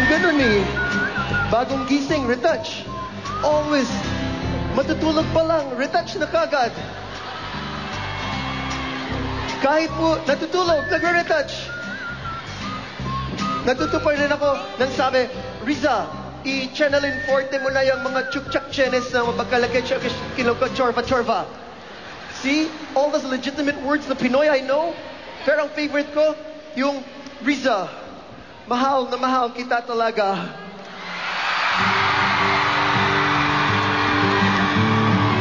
Ganun eh. Bagong gising, retouch. Always. Matutulog pa lang, retouch na kagad. Kahit po natutulog, nagre-retouch. Natutupar din ako nang sabi, Riza, i-channelin forte mo na yung mga chuk-chak chenes na mapagkalagay kiloko chorva-chorva. See? All those legitimate words na Pinoy I know. Pero ang favorite ko, yung Riza, mahal na mahal kita talaga.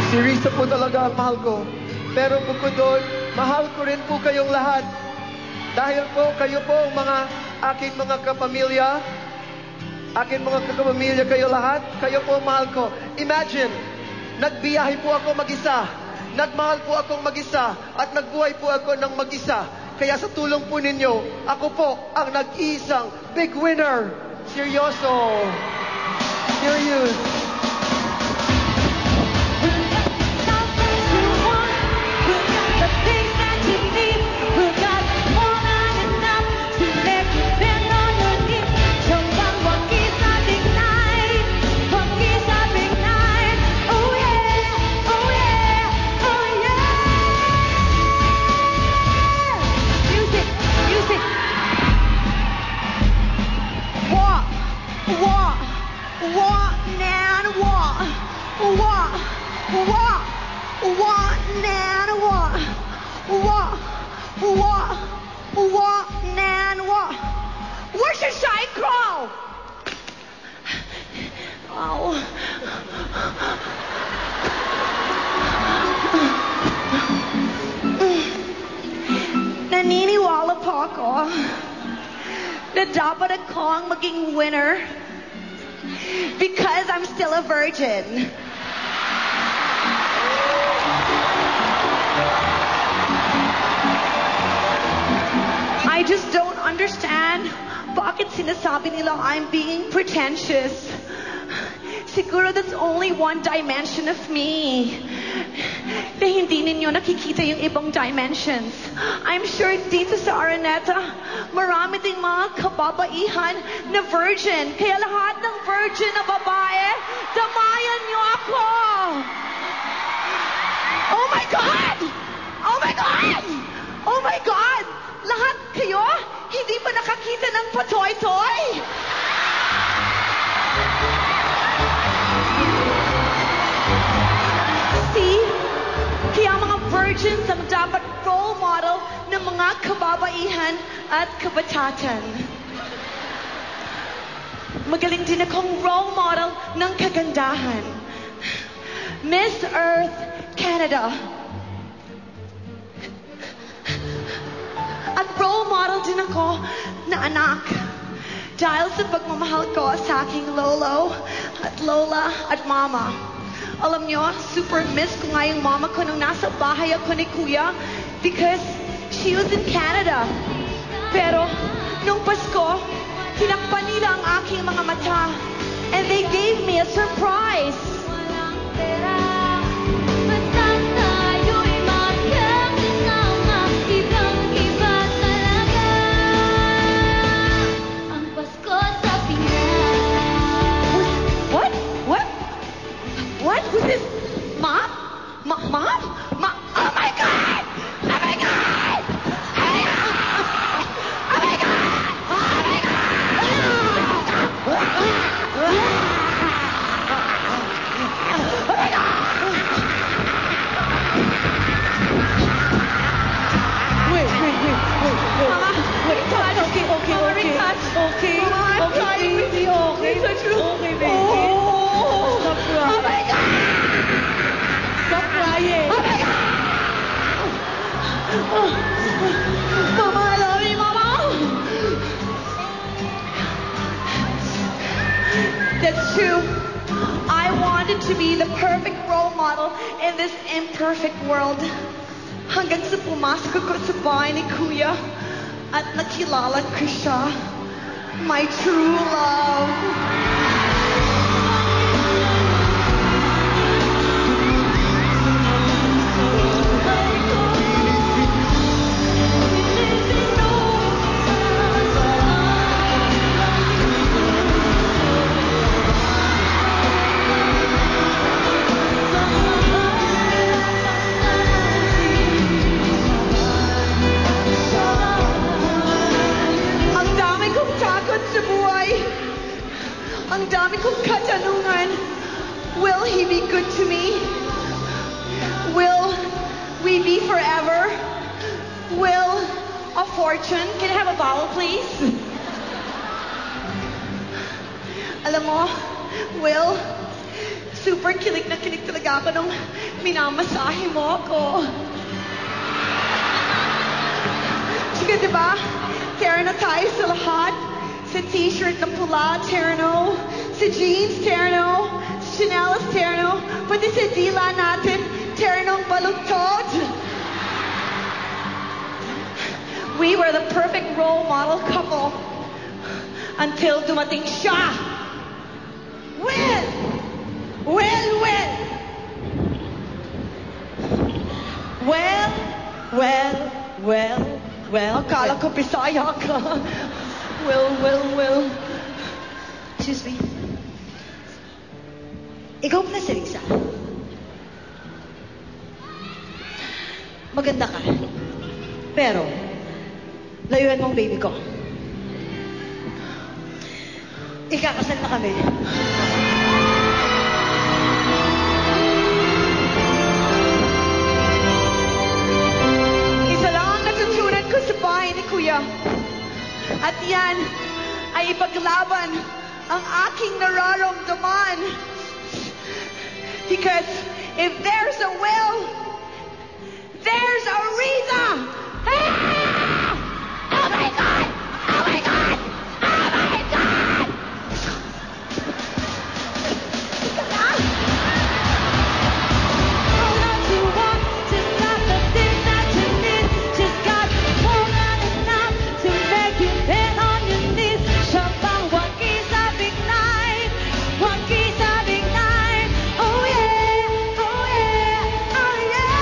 Si Riza po talaga ang mahal ko. Pero bukod doon, mahal ko rin po kayong lahat. Dahil po, kayo po ang aking mga kapamilya. Aking mga kapamilya kayo lahat. Kayo po ang mahal ko. Imagine, nagbiyahe po ako mag-isa. Nagmahal po akong mag-isa. At nagbuhay po ako ng mag-isa. Kaya sa tulong po ninyo, ako po ang nag-iisang big winner. Seryoso. Serious. Where's your shy crow? Oh. Naniniwala po ako na dapat akong maging winner because I'm still a virgin. I just don't understand bakit sinasabi nila I'm being pretentious. Siguro that's only one dimension of me. Na hindi ninyo nakikita yung ibang dimensions. I'm sure dito sa Araneta, marami ding mga kababaihan na virgin. Kaya lahat ng virgin na babae, damayan niyo ako! Oh my God! Oh my God! Oh my God! Lahat kayo, hindi pa nakakita ng patoy-toy? See? Kaya mga virgins ang dapat role model ng mga kababaihan at kabatatan. Magaling din akong role model ng kagandahan. Miss Earth Canada. At role model din ako na anak. Dahil sa pagmamahal ko sa aking lolo at lola at mama. Alam nyo, super miss ko nga yung mama ko nung nasa bahay ako ni Kuya because she was in Canada. Pero nung Pasko, tinakpan nila ang aking mga mata and they gave me a surprise. What? Who's this? Mom? Mom? Oh my God! Oh my God! Oh my God! Oh my God! Oh my God! Oh my God! Wait. Mama, retouch. Okay. Mama, retouch. Okay. Mama, I'm trying with you. Okay, baby. Stop crying. Oh my God! Stop crying. Oh my God! Mama, I love you, Mama. That's true. I wanted to be the perfect role model in this imperfect world. Hanggang sa pumasok ako sa bahay ni Kuya at nakilala ko siya. My true love. fortune. Can I have a vowel, please? Alam mo, Will, super kilig na kilig talaga ako nung minamasahe mo ako. Sige, diba? Tara na tayo sa lahat. Sa t-shirt na pula, terno. Sa jeans, terno. Sa chinelas, terno. Pati sa dila natin, ternong balutod. We were the perfect role model couple until dumating siya. Well. Akala ko Bisaya ka. Well. Excuse me. Ikaw pala si Risa. Maganda ka. Pero, layuan mong baby ko. Ikakasal na kami. Isa lang ang natutunan ko sa bahay ni Kuya. At yan ay ipaglaban ang aking nararamdaman. Because if there's a will, there's a reason. Ah! Oh my God! Oh my God! Oh my God! All that you want, just not the thing that you need. Just got more than enough to make you bend on your knees. Siya bang wagi sa big night? Wagi sa big night. Oh yeah, oh yeah, oh yeah.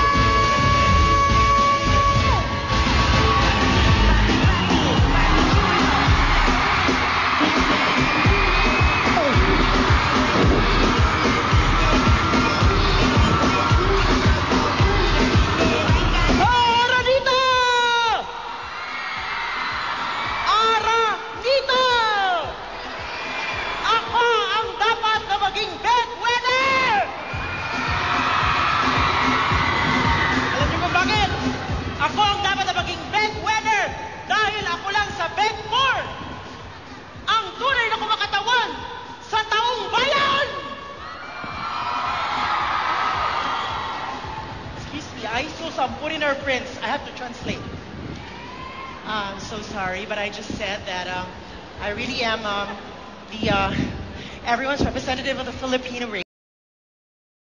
Ara dito! Ara dito! Ako ang dapat na maging bedwetter! Alam niyo ba bakit? Ako ang dapat na maging bedwetter dahil ako lang sa bed 4 ang tunay na kumakatawan sa taong bayan! Excuse me, I saw some foreigner prince. I have to translate. I'm so sorry, but I just said that I really am everyone's representative of the Filipino race.